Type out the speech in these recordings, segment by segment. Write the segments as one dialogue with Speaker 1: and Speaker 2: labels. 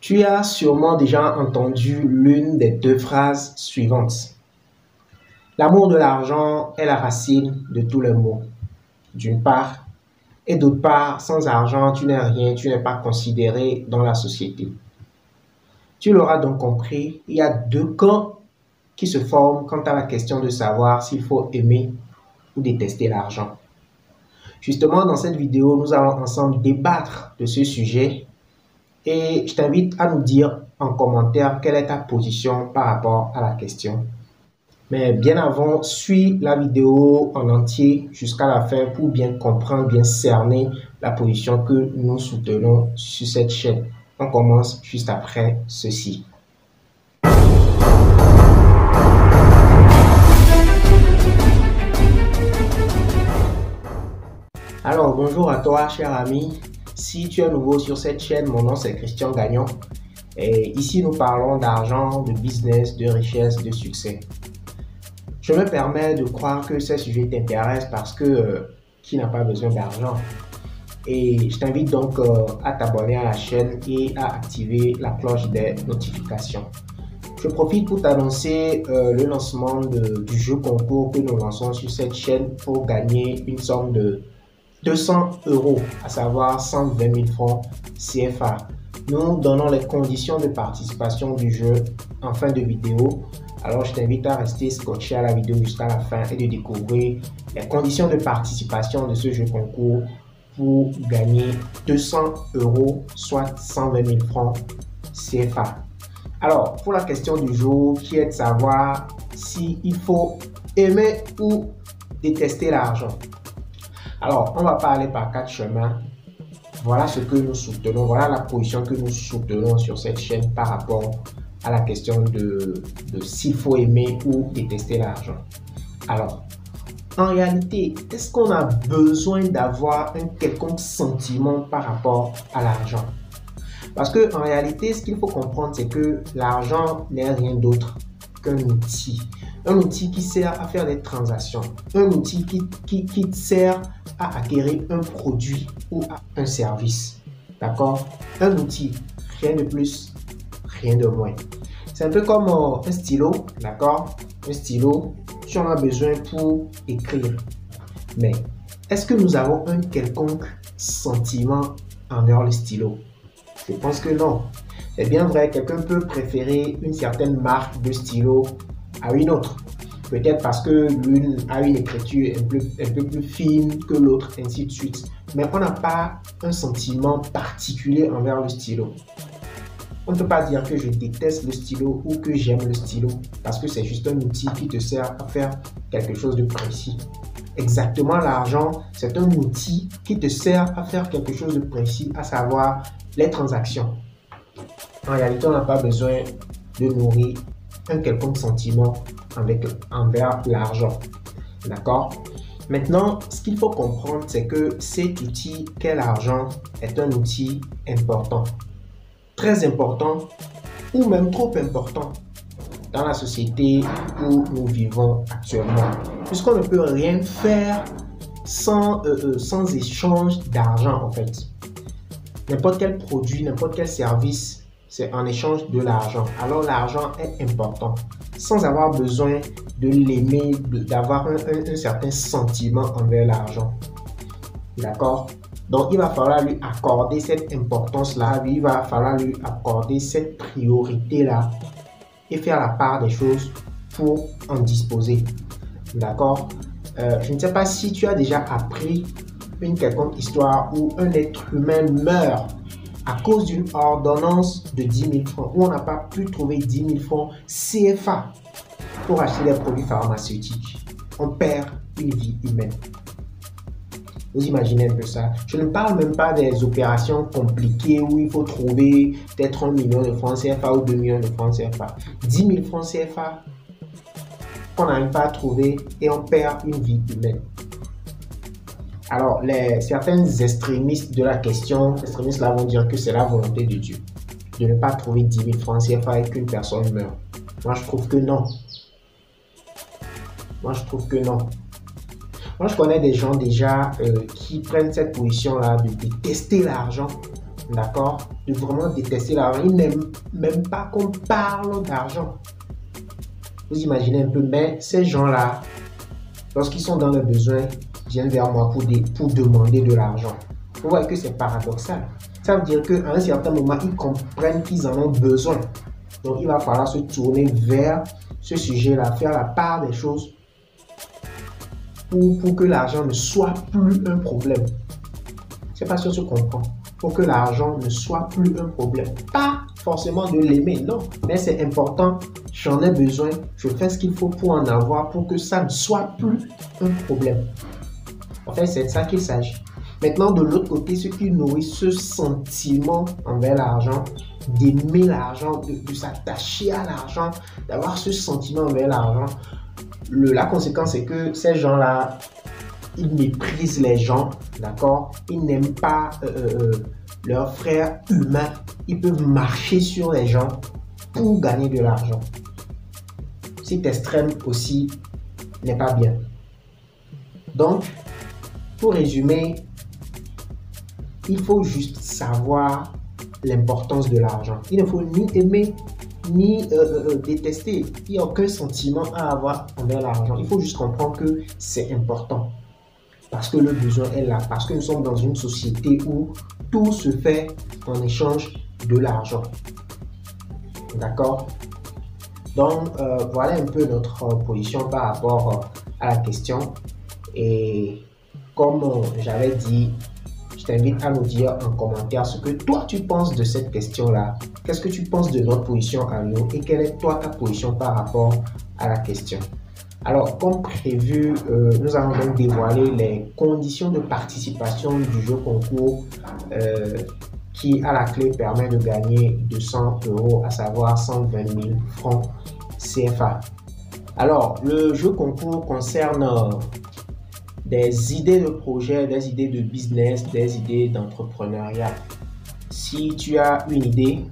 Speaker 1: Tu as sûrement déjà entendu l'une des deux phrases suivantes. L'amour de l'argent est la racine de tous les maux, d'une part, et d'autre part, sans argent, tu n'es rien, tu n'es pas considéré dans la société. Tu l'auras donc compris, il y a deux camps qui se forment quant à la question de savoir s'il faut aimer ou détester l'argent. Justement, dans cette vidéo, nous allons ensemble débattre de ce sujet et je t'invite à nous dire en commentaire quelle est ta position par rapport à la question. Mais bien avant, suis la vidéo en entier jusqu'à la fin pour bien comprendre, bien cerner la position que nous soutenons sur cette chaîne. On commence juste après ceci. Alors, bonjour à toi, cher ami. Si tu es nouveau sur cette chaîne, mon nom c'est Christian Gagnon. Et ici, nous parlons d'argent, de business, de richesse, de succès. Je me permets de croire que ce sujet t'intéresse parce que qui n'a pas besoin d'argent? Et je t'invite donc à t'abonner à la chaîne et à activer la cloche des notifications. Je profite pour t'annoncer le lancement du jeu concours que nous lançons sur cette chaîne pour gagner une somme de 200 €, à savoir 120 000 francs CFA. Nous donnons les conditions de participation du jeu en fin de vidéo. Alors, je t'invite à rester scotché à la vidéo jusqu'à la fin et de découvrir les conditions de participation de ce jeu concours pour gagner 200 €, soit 120 000 francs CFA. Alors, pour la question du jour, qui est de savoir s'il faut aimer ou détester l'argent. Alors, on va parler par 4 chemins. Voilà ce que nous soutenons, voilà la position que nous soutenons sur cette chaîne par rapport à la question de s'il faut aimer ou détester l'argent. Alors, en réalité, est-ce qu'on a besoin d'avoir un quelconque sentiment par rapport à l'argent? Parce qu'en réalité, ce qu'il faut comprendre, c'est que l'argent n'est rien d'autre qu'un outil. Un outil qui sert à faire des transactions. Un outil qui sert à acquérir un produit ou un service. D'accord? Un outil, rien de plus, rien de moins. C'est un peu comme un stylo, d'accord? Un stylo, tu en as besoin pour écrire. Mais est-ce que nous avons un quelconque sentiment envers le stylo? Je pense que non. C'est bien vrai, quelqu'un peut préférer une certaine marque de stylo à une autre. Peut-être parce que l'une a une écriture un peu plus fine que l'autre, ainsi de suite. Mais on n'a pas un sentiment particulier envers le stylo. On ne peut pas dire que je déteste le stylo ou que j'aime le stylo parce que c'est juste un outil qui te sert à faire quelque chose de précis. Exactement, l'argent, c'est un outil qui te sert à faire quelque chose de précis, à savoir les transactions. En réalité, on n'a pas besoin de nourrir un quelconque sentiment envers l'argent. D'accord? Maintenant, ce qu'il faut comprendre, c'est que cet outil qu'est l'argent est un outil important. Très important ou même trop important dans la société où nous vivons actuellement. Puisqu'on ne peut rien faire sans échange d'argent en fait. N'importe quel produit, n'importe quel service, c'est en échange de l'argent. Alors l'argent est important. Sans avoir besoin de l'aimer, d'avoir un certain sentiment envers l'argent. D'accord? Donc il va falloir lui accorder cette importance-là, il va falloir lui accorder cette priorité-là et faire la part des choses pour en disposer. D'accord? Je ne sais pas si tu as déjà appris une quelconque histoire où un être humain meurt à cause d'une ordonnance de 10 000 francs, où on n'a pas pu trouver 10 000 francs CFA pour acheter des produits pharmaceutiques. On perd une vie humaine. Vous imaginez un peu ça? Je ne parle même pas des opérations compliquées où il faut trouver peut-être 1 million de francs CFA ou 2 millions de francs CFA. 10 000 francs CFA qu'on n'arrive pas à trouver et on perd une vie humaine. Alors, certains extrémistes de la question, extrémistes là vont dire que c'est la volonté de Dieu de ne pas trouver 10 000 francs CFA et qu'une personne meurt. Moi, je trouve que non. Moi, je trouve que non. Moi, je connais des gens déjà qui prennent cette position-là de détester l'argent d'accord, de vraiment détester l'argent. Ils n'aiment même pas qu'on parle d'argent. Vous imaginez un peu, mais ces gens-là, lorsqu'ils sont dans le besoin, viennent vers moi pour demander de l'argent. Vous voyez que c'est paradoxal. Ça veut dire qu'à un certain moment, ils comprennent qu'ils en ont besoin. Donc, il va falloir se tourner vers ce sujet-là, faire la part des choses pour que l'argent ne soit plus un problème. Je ne sais pas si on se comprend. Pour que l'argent ne soit plus un problème. Pas forcément de l'aimer, non. Mais c'est important, j'en ai besoin, je fais ce qu'il faut pour en avoir, pour que ça ne soit plus un problème. En fait, c'est de ça qu'il s'agit. Maintenant, de l'autre côté, ceux qui nourrissent ce sentiment envers l'argent, d'aimer l'argent, de s'attacher à l'argent, d'avoir ce sentiment envers l'argent, la conséquence, c'est que ces gens-là, ils méprisent les gens, d'accord? Ils n'aiment pas leurs frères humains. Ils peuvent marcher sur les gens pour gagner de l'argent. Cet extrême aussi n'est pas bien. Donc, pour résumer, il faut juste savoir l'importance de l'argent. Il ne faut ni aimer ni détester. Il n'y a aucun sentiment à avoir envers l'argent. Il faut juste comprendre que c'est important. Parce que le besoin est là. Parce que nous sommes dans une société où tout se fait en échange de l'argent. D'accord? Donc, voilà un peu notre position par rapport à la question. Et comme j'avais dit, je t'invite à nous dire en commentaire ce que toi tu penses de cette question-là. Qu'est-ce que tu penses de notre position à nous et quelle est toi ta position par rapport à la question? Alors, comme prévu, nous allons donc dévoiler les conditions de participation du jeu concours qui, à la clé, permet de gagner 200 €, à savoir 120 000 francs CFA. Alors, le jeu concours concerne des idées de projet, des idées de business, des idées d'entrepreneuriat. Si tu as une idée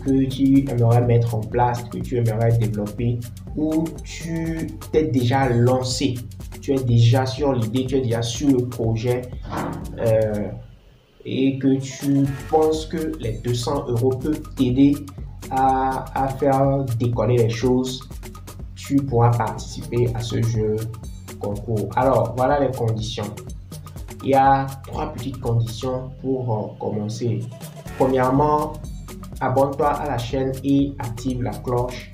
Speaker 1: que tu aimerais mettre en place, que tu aimerais développer, ou tu t'es déjà lancé, tu es déjà sur l'idée, tu es déjà sur le projet et que tu penses que les 200 € peuvent t'aider à faire décoller les choses, tu pourras participer à ce jeu concours. Alors, voilà les conditions. Il y a 3 petites conditions pour commencer. Premièrement, abonne-toi à la chaîne et active la cloche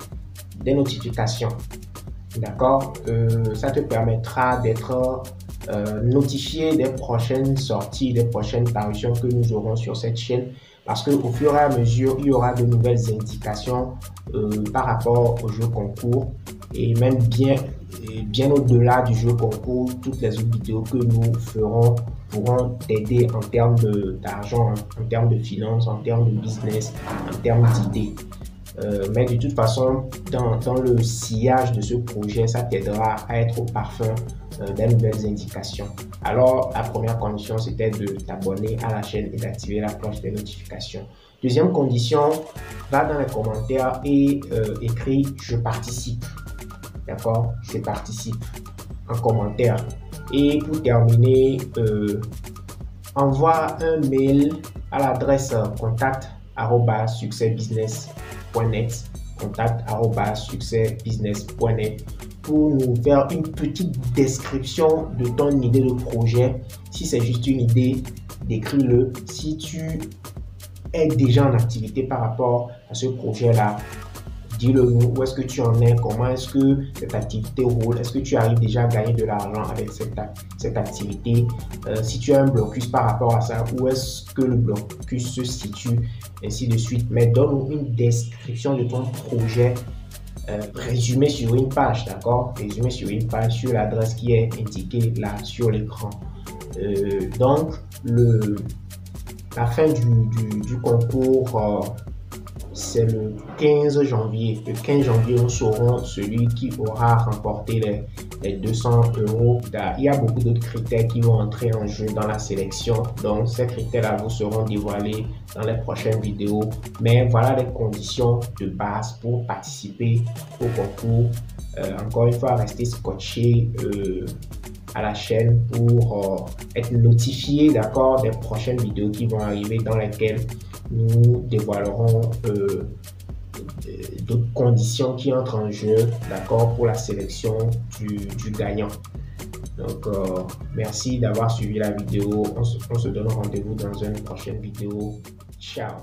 Speaker 1: des notifications. D'accord? Ça te permettra d'être notifié des prochaines sorties, des prochaines parutions que nous aurons sur cette chaîne. Parce qu'au fur et à mesure, il y aura de nouvelles indications par rapport au jeu concours. Et même bien au-delà du jeu concours, toutes les autres vidéos que nous ferons pourront t'aider en termes d'argent, en termes de finances, en termes de business, en termes d'idées. Mais de toute façon, dans le sillage de ce projet, ça t'aidera à être au parfum des nouvelles indications. Alors, la première condition, c'était de t'abonner à la chaîne et d'activer la cloche des notifications. Deuxième condition, va dans les commentaires et écris « Je participe ». D'accord? Je participe en commentaire. Et pour terminer, envoie un mail à l'adresse contact@succèsbusiness.net contact@succèsbusiness.net pour nous faire une petite description de ton idée de projet. Si c'est juste une idée, décris-le. Si tu es déjà en activité par rapport à ce projet-là, dis-le nous, où est-ce que tu en es, comment est-ce que cette activité roule, est-ce que tu arrives déjà à gagner de l'argent avec cette activité, si tu as un blocus par rapport à ça, où est-ce que le blocus se situe, ainsi de suite. Mais donne-nous une description de ton projet résumé sur une page, d'accord? Résumé sur une page sur l'adresse qui est indiquée là sur l'écran. Donc, la fin du concours, c'est le 15 janvier. Le 15 janvier, nous saurons celui qui aura remporté les 200 €. Il y a beaucoup d'autres critères qui vont entrer en jeu dans la sélection. Donc, ces critères-là vous seront dévoilés dans les prochaines vidéos. Mais voilà les conditions de base pour participer au concours. Encore une fois, restez scotché à la chaîne pour être notifié, d'accord, des prochaines vidéos qui vont arriver dans lesquelles nous dévoilerons d'autres conditions qui entrent en jeu, d'accord, pour la sélection du gagnant. Donc, merci d'avoir suivi la vidéo. On se donne rendez-vous dans une prochaine vidéo. Ciao.